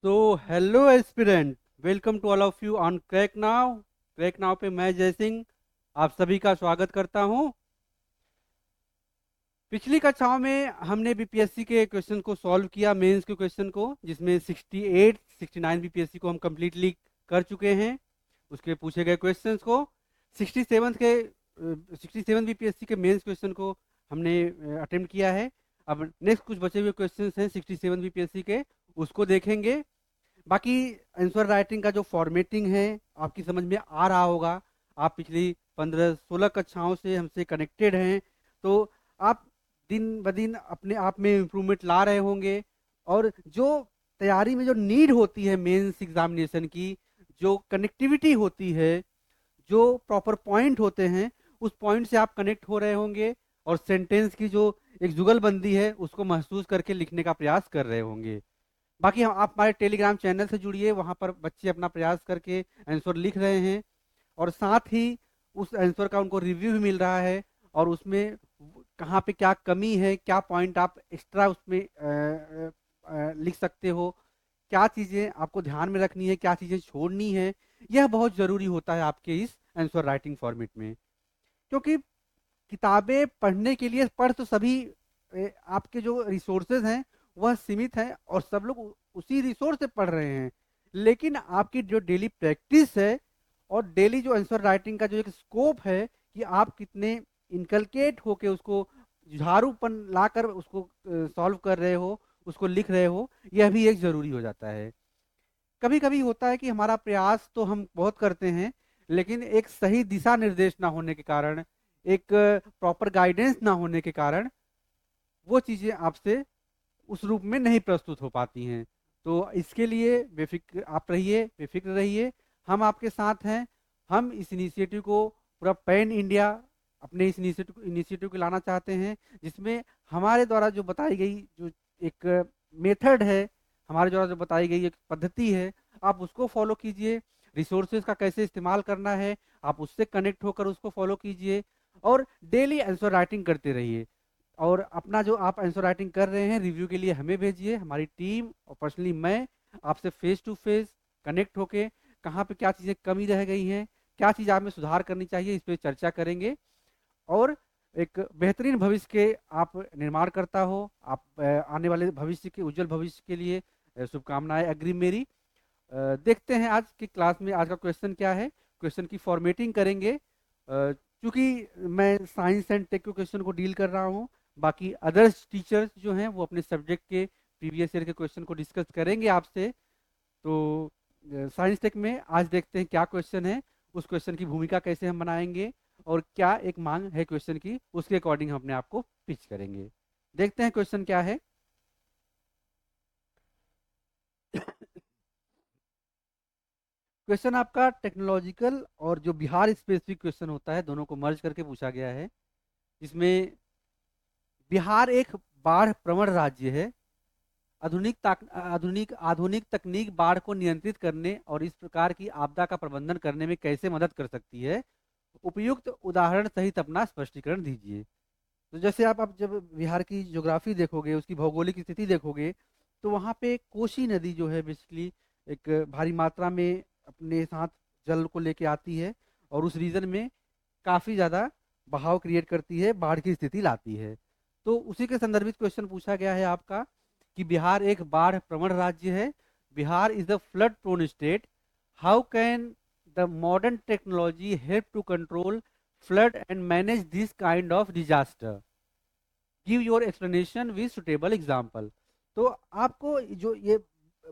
तो hello aspirant, welcome to all of you on crack now. Crack now पे मैं जय सिंह आप सभी का स्वागत करता हूं। पिछली कक्षाओं में हमने बीपीएससी के क्वेश्चन को सॉल्व किया, मेंस के क्वेश्चन को, जिसमें 68 69 बीपीएससी को हम कंप्लीटली कर चुके हैं। उसके पूछे गए क्वेश्चंस को 67 बीपीएससी के मेंस क्वेश्चन को हमने अटेम्प्ट किया है। अब नेक्स्ट कुछ बचे हुए क्वेश्चंस हैं 67 बीपीएससी के, उसको देखेंगे। बाकी आंसर राइटिंग का जो फॉर्मेटिंग है आपकी समझ में आ रहा होगा। आप पिछली 15-16 कक्षाओं से हमसे कनेक्टेड हैं, तो आप दिन ब दिन अपने आप में इम्प्रूवमेंट ला रहे होंगे। और जो तैयारी में जो नीड होती है मेंस एग्जामिनेशन की, जो कनेक्टिविटी होती है, जो प्रॉपर पॉइंट होते हैं, उस पॉइंट से आप कनेक्ट हो रहे होंगे और सेंटेंस की जो एक जुगलबंदी है उसको महसूस करके लिखने का प्रयास कर रहे होंगे। बाकी हम आप हमारे टेलीग्राम चैनल से जुड़िए, वहां पर बच्चे अपना प्रयास करके आंसर लिख रहे हैं, और साथ ही उस आंसर का उनको रिव्यू भी मिल रहा है। और उसमें कहाँ पे क्या कमी है, क्या पॉइंट आप एक्स्ट्रा उसमें लिख सकते हो, क्या चीज़ें आपको ध्यान में रखनी है, क्या चीज़ें छोड़नी है, यह बहुत ज़रूरी होता है आपके इस आंसर राइटिंग फॉर्मेट में। क्योंकि किताबें पढ़ने के लिए पढ़ तो सभी आपके जो रिसोर्सेज हैं वह सीमित हैं, और सब लोग उसी रिसोर्स से पढ़ रहे हैं। लेकिन आपकी जो डेली प्रैक्टिस है और डेली जो आंसर राइटिंग का जो एक स्कोप है कि आप कितने इनकलकेट होके उसको झाड़ूपन लाकर उसको सॉल्व कर रहे हो, उसको लिख रहे हो, यह भी एक जरूरी हो जाता है। कभी कभी होता है कि हमारा प्रयास तो हम बहुत करते हैं, लेकिन एक सही दिशा निर्देश ना होने के कारण, एक प्रॉपर गाइडेंस ना होने के कारण, वो चीज़ें आपसे उस रूप में नहीं प्रस्तुत हो पाती हैं। तो इसके लिए बेफिक्र आप रहिए, बेफिक्र रहिए, हम आपके साथ हैं। हम इस इनिशिएटिव को पूरा पैन इंडिया अपने इस इनिशिएटिव को लाना चाहते हैं, जिसमें हमारे द्वारा जो बताई गई जो एक मेथड है, हमारे द्वारा जो बताई गई एक पद्धति है, आप उसको फॉलो कीजिए। रिसोर्सेज का कैसे इस्तेमाल करना है आप उससे कनेक्ट होकर उसको फॉलो कीजिए, और डेली आंसर राइटिंग करते रहिए। और अपना जो आप आंसर राइटिंग कर रहे हैं रिव्यू के लिए हमें भेजिए। हमारी टीम और पर्सनली मैं आपसे फेस टू फेस कनेक्ट होके कहाँ पे क्या चीज़ें कमी रह गई हैं, क्या चीज़ आप में सुधार करनी चाहिए, इस पे चर्चा करेंगे। और एक बेहतरीन भविष्य के आप निर्माण करता हो, आप आने वाले भविष्य के उज्जवल भविष्य के लिए शुभकामनाएं अग्रिम मेरी। देखते हैं आज की क्लास में आज का क्वेश्चन क्या है। क्वेश्चन की फॉर्मेटिंग करेंगे। चूंकि मैं साइंस एंड टेक के क्वेश्चन को डील कर रहा हूँ, बाकी अदर्स टीचर्स जो हैं वो अपने सब्जेक्ट के प्रीवियस ईयर के क्वेश्चन को डिस्कस करेंगे आपसे। तो साइंस टेक में आज देखते हैं क्या क्वेश्चन है, उस क्वेश्चन की भूमिका कैसे हम बनाएंगे, और क्या एक मांग है क्वेश्चन की, उसके अकॉर्डिंग हम अपने आप को पिच करेंगे। देखते हैं क्वेश्चन क्या है। क्वेश्चन आपका टेक्नोलॉजिकल और जो बिहार स्पेसिफिक क्वेश्चन होता है, दोनों को मर्ज करके पूछा गया है। इसमें बिहार एक बाढ़ प्रवण राज्य है। आधुनिक तकनीक बाढ़ को नियंत्रित करने और इस प्रकार की आपदा का प्रबंधन करने में कैसे मदद कर सकती है? उपयुक्त उदाहरण सहित अपना स्पष्टीकरण दीजिए। तो जैसे आप जब बिहार की ज्योग्राफी देखोगे, उसकी भौगोलिक स्थिति देखोगे, तो वहाँ पे कोसी नदी जो है बेसिकली एक भारी मात्रा में अपने साथ जल को लेके आती है, और उस रीजन में काफ़ी ज़्यादा बहाव क्रिएट करती है, बाढ़ की स्थिति लाती है। तो उसी के संदर्भित क्वेश्चन पूछा गया है आपका कि बिहार एक बाढ़ प्रवण राज्य है, Bihar is the flood prone state, how can the modern technology help to control flood and manage this kind of disaster, give your explanation with suitable example. तो आपको जो ये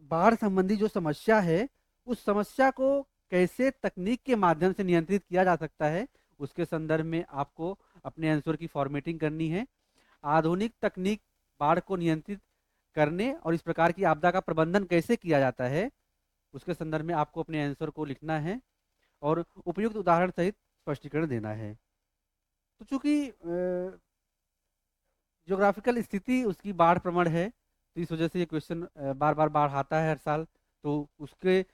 बाढ़ संबंधी जो समस्या है, उस समस्या को कैसे तकनीक के माध्यम से नियंत्रित किया जा सकता है, उसके संदर्भ में आपको अपने आंसर की फॉर्मेटिंग करनी है। आधुनिक तकनीक बाढ़ को नियंत्रित करने और इस प्रकार की आपदा का प्रबंधन कैसे किया जाता है, उसके संदर्भ में आपको अपने आंसर को लिखना है और उपयुक्त उदाहरण सहित स्पष्टीकरण देना है। तो चूंकि ज्योग्राफिकल स्थिति उसकी बाढ़ प्रवण है, तो इस वजह से ये क्वेश्चन बार बार बाढ़ आता है हर साल। तो उसके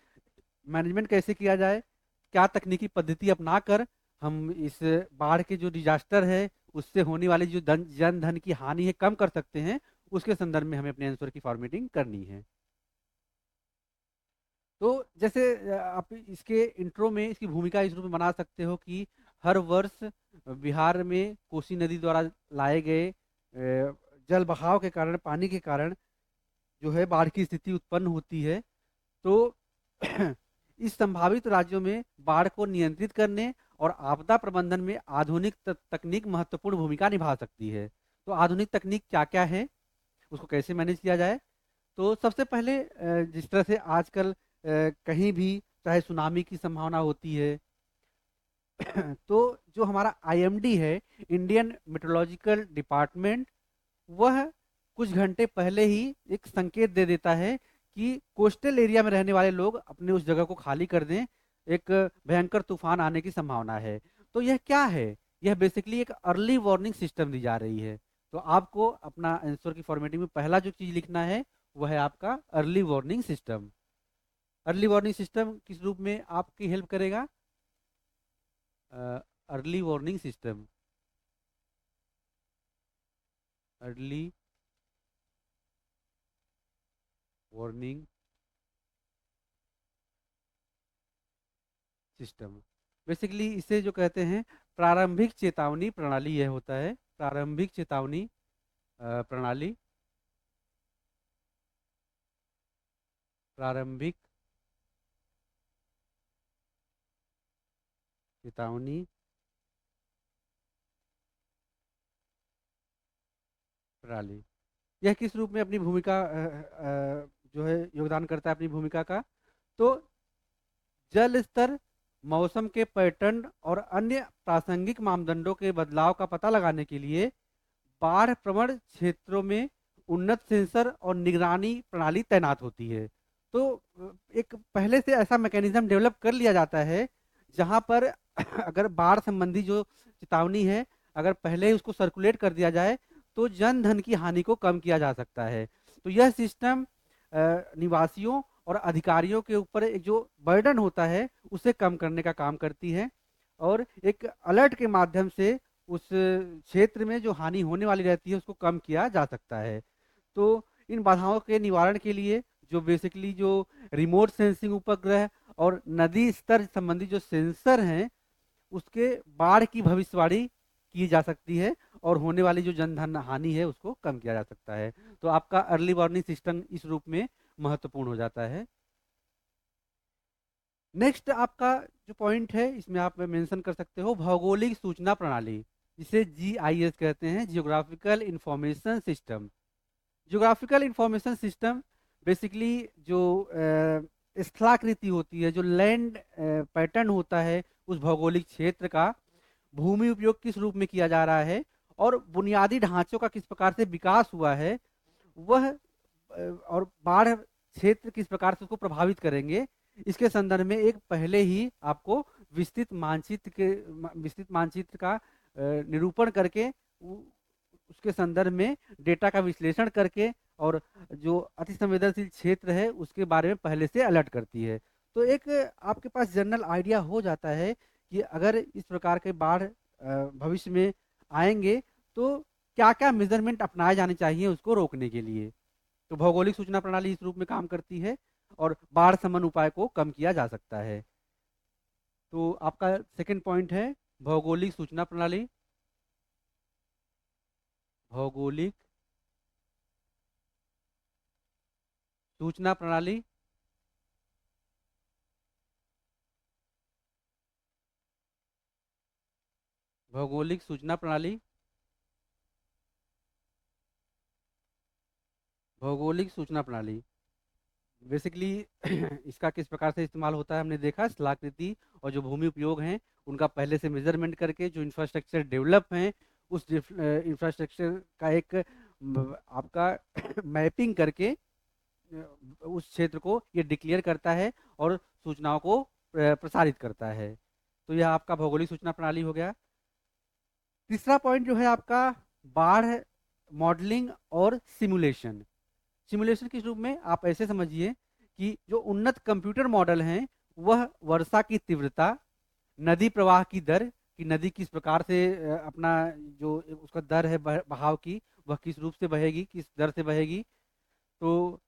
मैनेजमेंट कैसे किया जाए, क्या तकनीकी पद्धति अपनाकर हम इस बाढ़ के जो डिजास्टर है उससे होने वाली जो जन धन की हानि है कम कर सकते हैं, उसके संदर्भ में हमें अपने आंसर की फॉर्मेटिंग करनी है। तो जैसे आप इसके इंट्रो में इसकी भूमिका इस रूप में बना सकते हो कि हर वर्ष बिहार में कोसी नदी द्वारा लाए गए जल बहाव के कारण, पानी के कारण जो है बाढ़ की स्थिति उत्पन्न होती है। तो इस संभावित राज्यों में बाढ़ को नियंत्रित करने और आपदा प्रबंधन में आधुनिक तकनीक महत्वपूर्ण भूमिका निभा सकती है। तो आधुनिक तकनीक क्या क्या है, उसको कैसे मैनेज किया जाए? तो सबसे पहले जिस तरह से आजकल कहीं भी चाहे सुनामी की संभावना होती है, तो जो हमारा आईएमडी है, इंडियन मेट्रोलॉजिकल डिपार्टमेंट, वह कुछ घंटे पहले ही एक संकेत दे देता है कि कोस्टल एरिया में रहने वाले लोग अपने उस जगह को खाली कर दें, एक भयंकर तूफान आने की संभावना है। तो यह क्या है? यह बेसिकली एक अर्ली वार्निंग सिस्टम दी जा रही है। तो आपको अपना आंसर की फॉर्मेटिंग में पहला जो चीज लिखना है वह है आपका early warning system. Early warning system किस रूप में आपकी हेल्प करेगा? Early warning system, early warning system, basically इसे जो कहते हैं प्रारंभिक चेतावनी प्रणाली, यह होता है प्रारंभिक चेतावनी प्रणाली। प्रारंभिक चेतावनी प्रणाली, यह किस रूप में अपनी भूमिका जो है योगदान करता है अपनी भूमिका का? तो जल स्तर, मौसम के पैटर्न और अन्य प्रासंगिक मापदंडों के बदलाव का पता लगाने के लिए बाढ़ प्रवण क्षेत्रों में उन्नत सेंसर और निगरानी प्रणाली तैनात होती है। तो एक पहले से ऐसा मैकेनिज्म डेवलप कर लिया जाता है जहां पर अगर बाढ़ संबंधी जो चेतावनी है, अगर पहले ही उसको सर्कुलेट कर दिया जाए तो जन धन की हानि को कम किया जा सकता है। तो यह सिस्टम निवासियों और अधिकारियों के ऊपर एक जो बर्डन होता है उसे कम करने का काम करती है, और एक अलर्ट के माध्यम से उस क्षेत्र में जो हानि होने वाली रहती है उसको कम किया जा सकता है। तो इन बाधाओं के निवारण के लिए जो बेसिकली जो रिमोट सेंसिंग उपग्रह और नदी स्तर संबंधी जो सेंसर हैं, उसके बाढ़ की भविष्यवाणी की जा सकती है और होने वाली जो जनधन हानि है उसको कम किया जा सकता है। तो आपका अर्ली वार्निंग सिस्टम इस रूप में महत्वपूर्ण हो जाता है। नेक्स्ट आपका जो पॉइंट है इसमें आप मेंशन कर सकते हो भौगोलिक सूचना प्रणाली, जिसे जीआईएस कहते हैं, geographical information system. Geographical information system basically जो स्थलाकृति होती है, जो लैंड पैटर्न होता है उस भौगोलिक क्षेत्र का, भूमि उपयोग किस रूप में किया जा रहा है और बुनियादी ढांचों का किस प्रकार से विकास हुआ है, वह और बाढ़ क्षेत्र किस प्रकार से उसको प्रभावित करेंगे, इसके संदर्भ में एक पहले ही आपको विस्तृत मानचित्र का निरूपण करके उसके संदर्भ में डेटा का विश्लेषण करके और जो अति संवेदनशील क्षेत्र है उसके बारे में पहले से अलर्ट करती है। तो एक आपके पास जनरल आइडिया हो जाता है कि अगर इस प्रकार के बाढ़ भविष्य में आएंगे तो क्या क्या मेजरमेंट अपनाए जाने चाहिए उसको रोकने के लिए। तो भौगोलिक सूचना प्रणाली इस रूप में काम करती है और बाढ़ शमन उपाय को कम किया जा सकता है। तो आपका सेकंड पॉइंट है भौगोलिक सूचना प्रणाली। भौगोलिक सूचना प्रणाली, भौगोलिक सूचना प्रणाली, भौगोलिक सूचना प्रणाली बेसिकली इसका किस प्रकार से इस्तेमाल होता है हमने देखा, स्थलाकृति और जो भूमि उपयोग हैं उनका पहले से मेजरमेंट करके जो इंफ्रास्ट्रक्चर डेवलप हैं उस इंफ्रास्ट्रक्चर का एक आपका मैपिंग करके उस क्षेत्र को ये डिक्लेयर करता है और सूचनाओं को प्रसारित करता है। तो यह आपका भौगोलिक सूचना प्रणाली हो गया। तीसरा पॉइंट जो है आपका बाढ़ मॉडलिंग और सिमुलेशन। सिमुलेशन किस रूप में, आप ऐसे समझिए कि जो उन्नत कंप्यूटर मॉडल हैं वह वर्षा की तीव्रता, नदी प्रवाह की दर कि नदी किस प्रकार से अपना जो उसका दर है बहाव की, वह किस रूप से बहेगी, किस दर से बहेगी। तो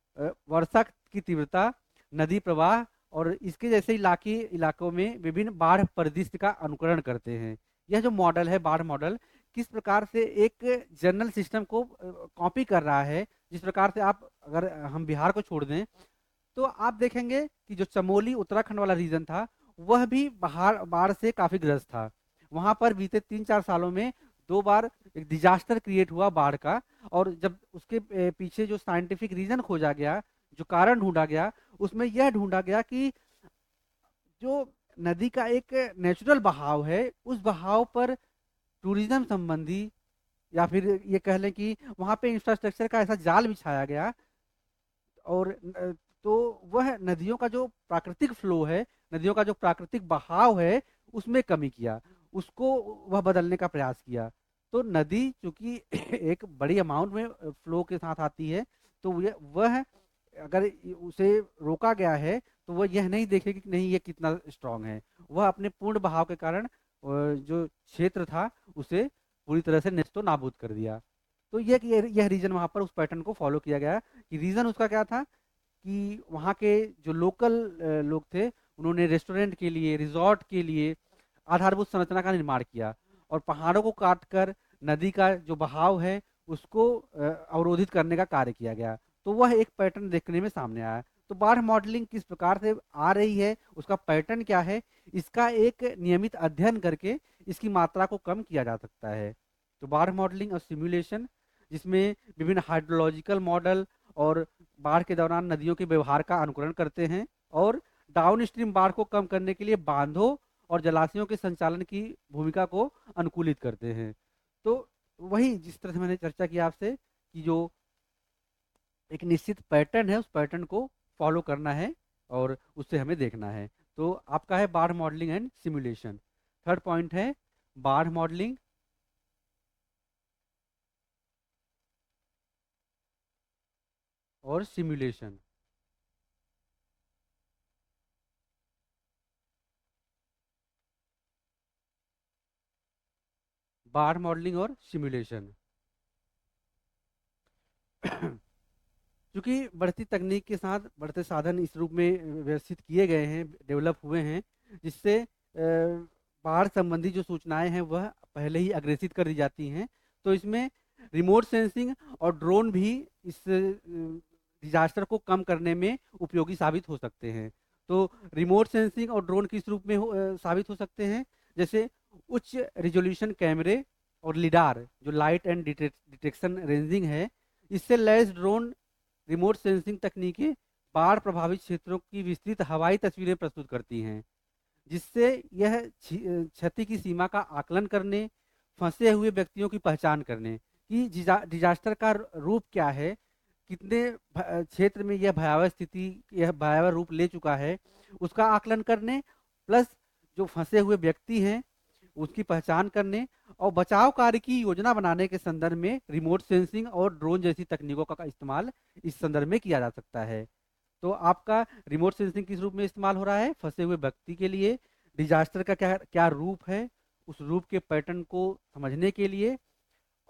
वर्षा की तीव्रता, नदी प्रवाह और इसके जैसे इलाकों में विभिन्न बाढ़ परिदृश्य का अनुकरण करते हैं। यह जो मॉडल है बाढ़ मॉडल, किस प्रकार से एक जनरल सिस्टम को कॉपी कर रहा है। जिस प्रकार से आप अगर हम बिहार को छोड़ दें तो आप देखेंगे कि जो चमोली उत्तराखंड वाला रीजन था वह भी बाहर बाढ़ से काफी ग्रस्त था। वहां पर बीते 3-4 सालों में 2 बार एक डिजास्टर क्रिएट हुआ बाढ़ का। और जब उसके पीछे जो साइंटिफिक रीजन खोजा गया, जो कारण ढूंढा गया, उसमें यह ढूंढा गया कि जो नदी का एक नेचुरल बहाव है उस बहाव पर टूरिज्म संबंधी, या फिर ये कह लें कि वहां पे इंफ्रास्ट्रक्चर का ऐसा जाल बिछाया गया। और तो वह नदियों का जो प्राकृतिक फ्लो है, नदियों का जो प्राकृतिक बहाव है, उसमें कमी किया, उसको वह बदलने का प्रयास किया। तो नदी चूंकि एक बड़ी अमाउंट में फ्लो के साथ आती है, तो वह अगर उसे रोका गया है तो वह यह नहीं देखेगी कि नहीं ये कितना स्ट्रांग है। वह अपने पूर्ण बहाव के कारण जो क्षेत्र था उसे पूरी तरह से नेस्तो नाबूद कर दिया। तो यह रीजन वहां पर उस पैटर्न को फॉलो किया गया कि रीजन उसका क्या था कि वहाँ के जो लोकल लोग थे उन्होंने रेस्टोरेंट के लिए, रिजॉर्ट के लिए आधारभूत संरचना का निर्माण किया और पहाड़ों को काटकर नदी का जो बहाव है उसको अवरोधित करने का कार्य किया गया। तो वह एक पैटर्न देखने में सामने आया। तो बाढ़ मॉडलिंग किस प्रकार से आ रही है, उसका पैटर्न क्या है, इसका एक नियमित अध्ययन करके इसकी मात्रा को कम किया जा सकता है। तो बाढ़ मॉडलिंग और सिमुलेशन, जिसमें विभिन्न हाइड्रोलॉजिकल मॉडल और बाढ़ के दौरान नदियों के व्यवहार का अनुकरण करते हैं और डाउन स्ट्रीम बाढ़ को कम करने के लिए बांधों और जलाशयों के संचालन की भूमिका को अनुकूलित करते हैं। तो वही जिस तरह से मैंने चर्चा की आपसे कि जो एक निश्चित पैटर्न है उस पैटर्न को फॉलो करना है और उससे हमें देखना है। तो आपका है बाढ़ modelling and simulation. Third point है बाढ़ मॉडलिंग और सिमुलेशन। बाढ़ मॉडलिंग और सिमुलेशन क्योंकि बढ़ती तकनीक के साथ बढ़ते साधन इस रूप में व्यवस्थित किए गए हैं, डेवलप हुए हैं, जिससे बाढ़ संबंधी जो सूचनाएं हैं वह पहले ही अग्रेसित कर दी जाती हैं। तो इसमें रिमोट सेंसिंग और ड्रोन भी इस डिजास्टर को कम करने में उपयोगी साबित हो सकते हैं। तो रिमोट सेंसिंग और ड्रोन किस रूप में साबित हो सकते हैं, जैसे उच्च रिजोल्यूशन कैमरे और लिडार जो लाइट एंड डिटेक्शन रेंजिंग है, इससे लैस ड्रोन रिमोट सेंसिंग तकनीकें बाढ़ प्रभावित क्षेत्रों की विस्तृत हवाई तस्वीरें प्रस्तुत करती हैं, जिससे यह क्षति की सीमा का आकलन करने, फंसे हुए व्यक्तियों की पहचान करने कि डिजास्टर का रूप क्या है, कितने क्षेत्र में यह भयावह स्थिति, यह भयावह रूप ले चुका है, उसका आकलन करने, प्लस जो फंसे हुए व्यक्ति हैं उसकी पहचान करने और बचाव कार्य की योजना बनाने के संदर्भ में रिमोट सेंसिंग और ड्रोन जैसी तकनीकों का इस्तेमाल इस संदर्भ में किया जा सकता है। तो आपका रिमोट सेंसिंग किस रूप में इस्तेमाल हो रहा है, फंसे हुए व्यक्ति के लिए, डिजास्टर का क्या क्या रूप है उस रूप के पैटर्न को समझने के लिए,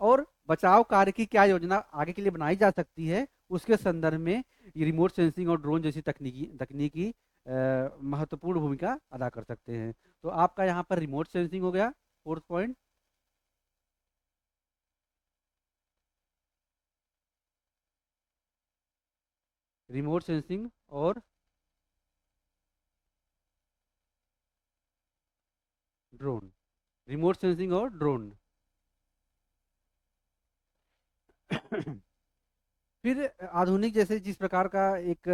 और बचाव कार्य की क्या योजना आगे के लिए बनाई जा सकती है उसके संदर्भ में ये रिमोट सेंसिंग और ड्रोन जैसी तकनीकी तकनीकी महत्वपूर्ण भूमिका अदा कर सकते हैं। तो आपका यहाँ पर रिमोट सेंसिंग हो गया, फोर्थ पॉइंट। रिमोट सेंसिंग और ड्रोन, रिमोट सेंसिंग और ड्रोन। फिर आधुनिक जैसे जिस प्रकार का एक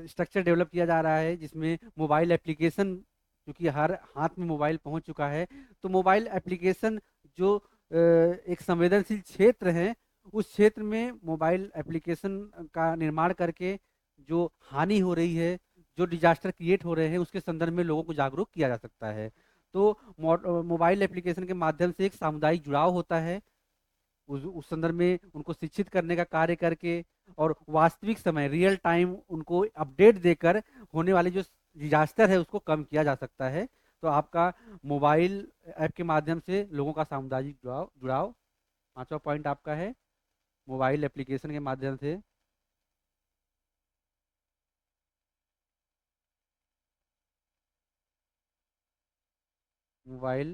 स्ट्रक्चर डेवलप किया जा रहा है जिसमें मोबाइल एप्लीकेशन, क्योंकि हर हाथ में मोबाइल पहुंच चुका है, तो मोबाइल एप्लीकेशन जो एक संवेदनशील क्षेत्र है उस क्षेत्र में मोबाइल एप्लीकेशन का निर्माण करके जो हानि हो रही है, जो डिजास्टर क्रिएट हो रहे हैं उसके संदर्भ में लोगों को जागरूक किया जा सकता है। तो मोबाइल एप्लीकेशन के माध्यम से एक सामुदायिक जुड़ाव होता है, उस संदर्भ में उनको शिक्षित करने का कार्य करके और वास्तविक समय रियल टाइम उनको अपडेट देकर होने वाली जो डिजास्टर है उसको कम किया जा सकता है। तो आपका मोबाइल ऐप के माध्यम से लोगों का सामुदायिक जुड़ाव जुड़ाव पांचवा पॉइंट आपका है मोबाइल एप्लीकेशन के माध्यम से। मोबाइल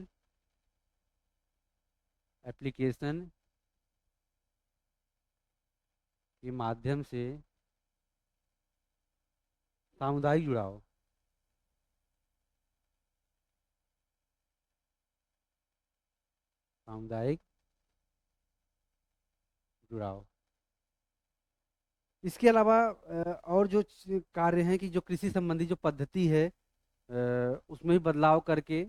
एप्लीकेशन के माध्यम से सामुदायिक जुड़ाव। सामुदायिक जुड़ाव। इसके अलावा और जो कार्य हैं कि जो कृषि संबंधी जो पद्धति है उसमें भी बदलाव करके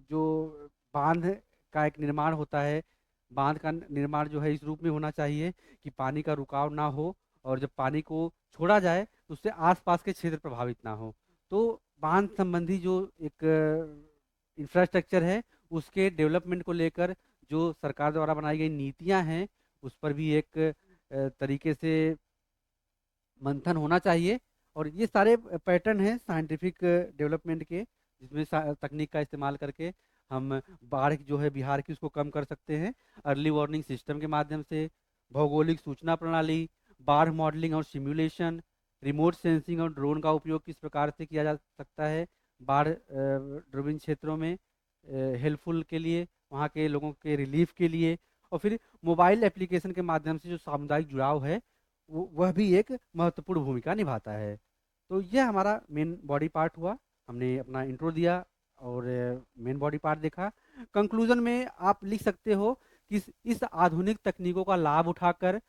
जो बांध का एक निर्माण होता है, बांध का निर्माण जो है इस रूप में होना चाहिए कि पानी का रुकाव ना हो, और जब पानी को छोड़ा जाए तो उससे आसपास के क्षेत्र प्रभावित ना हो। तो बांध संबंधी जो एक इंफ्रास्ट्रक्चर है उसके डेवलपमेंट को लेकर जो सरकार द्वारा बनाई गई नीतियां हैं उस पर भी एक तरीके से मंथन होना चाहिए। और ये सारे पैटर्न हैं साइंटिफिक डेवलपमेंट के, जिसमें तकनीक का इस्तेमाल करके हम बाढ़ जो है बिहार की उसको कम कर सकते हैं। अर्ली वार्निंग सिस्टम के माध्यम से, भौगोलिक सूचना प्रणाली, बाढ़ मॉडलिंग और सिमुलेशन, रिमोट सेंसिंग और ड्रोन का उपयोग किस प्रकार से किया जा सकता है बाढ़ ड्रिवन क्षेत्रों में हेल्पफुल के लिए, वहाँ के लोगों के रिलीफ के लिए। और फिर मोबाइल एप्लीकेशन के माध्यम से जो सामुदायिक जुड़ाव है वह भी एक महत्वपूर्ण भूमिका निभाता है। तो यह हमारा मेन बॉडी पार्ट हुआ। हमने अपना इंट्रो दिया और मेन बॉडी पार्ट देखा। कंक्लूजन में आप लिख सकते हो कि इस आधुनिक तकनीकों का लाभ उठाकर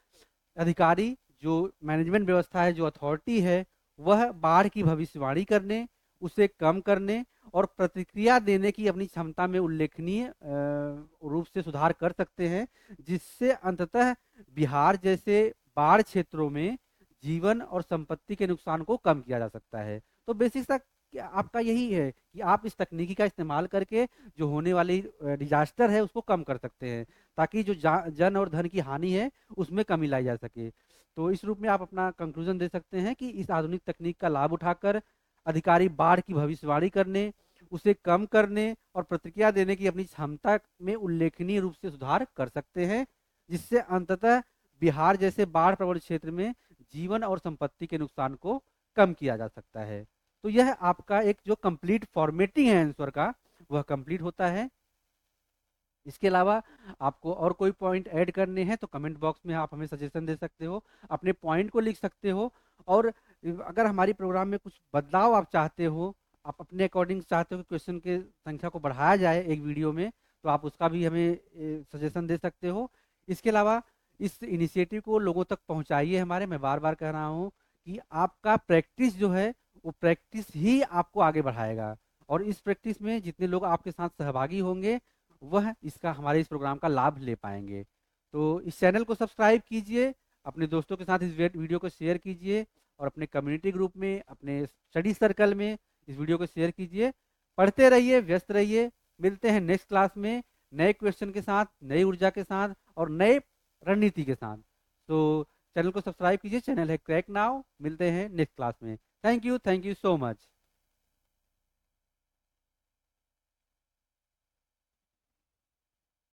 अधिकारी, जो मैनेजमेंट व्यवस्था है, जो अथॉरिटी है, वह बाढ़ की भविष्यवाणी करने, उसे कम करने और प्रतिक्रिया देने की अपनी क्षमता में उल्लेखनीय रूप से सुधार कर सकते हैं, जिससे अंततः बिहार जैसे बाढ़ क्षेत्रों में जीवन और संपत्ति के नुकसान को कम किया जा सकता है। तो बेसिक सा आपका यही है कि आप इस तकनीकी का इस्तेमाल करके जो होने वाली डिजास्टर है उसको कम कर सकते हैं, ताकि जो जन और धन की हानि है उसमें कमी लाई जा सके। तो इस रूप में आप अपना कंक्लूजन दे सकते हैं कि इस आधुनिक तकनीक का लाभ उठाकर अधिकारी बाढ़ की भविष्यवाणी करने, उसे कम करने और प्रतिक्रिया देने की अपनी क्षमता में उल्लेखनीय रूप से सुधार कर सकते हैं, जिससे अंततः बिहार जैसे बाढ़ प्रवण क्षेत्र में जीवन और संपत्ति के नुकसान को कम किया जा सकता है। तो यह आपका एक जो कंप्लीट फॉर्मेटिंग है आंसर का, वह कंप्लीट होता है। इसके अलावा आपको और कोई पॉइंट ऐड करने हैं तो कमेंट बॉक्स में आप हमें सजेशन दे सकते हो, अपने पॉइंट को लिख सकते हो। और अगर हमारी प्रोग्राम में कुछ बदलाव आप चाहते हो, आप अपने अकॉर्डिंग चाहते हो कि क्वेश्चन के संख्या को बढ़ाया जाए एक वीडियो में, तो आप उसका भी हमें सजेशन दे सकते हो। इसके अलावा इस इनिशिएटिव को लोगों तक पहुंचाइए हमारे। मैं बार बार कह रहा हूँ कि आपका प्रैक्टिस जो है वो प्रैक्टिस ही आपको आगे बढ़ाएगा, और इस प्रैक्टिस में जितने लोग आपके साथ सहभागी होंगे वह इसका हमारे इस प्रोग्राम का लाभ ले पाएंगे। तो इस चैनल को सब्सक्राइब कीजिए, अपने दोस्तों के साथ इस वीडियो को शेयर कीजिए, और अपने कम्युनिटी ग्रुप में, अपने स्टडी सर्कल में इस वीडियो को शेयर कीजिए। पढ़ते रहिए, व्यस्त रहिए। मिलते हैं नेक्स्ट क्लास में नए क्वेश्चन के साथ, नई ऊर्जा के साथ और नए रणनीति के साथ। तो चैनल को सब्सक्राइब कीजिए, चैनल है क्रैक नाउ। मिलते हैं नेक्स्ट क्लास में। Thank you so much.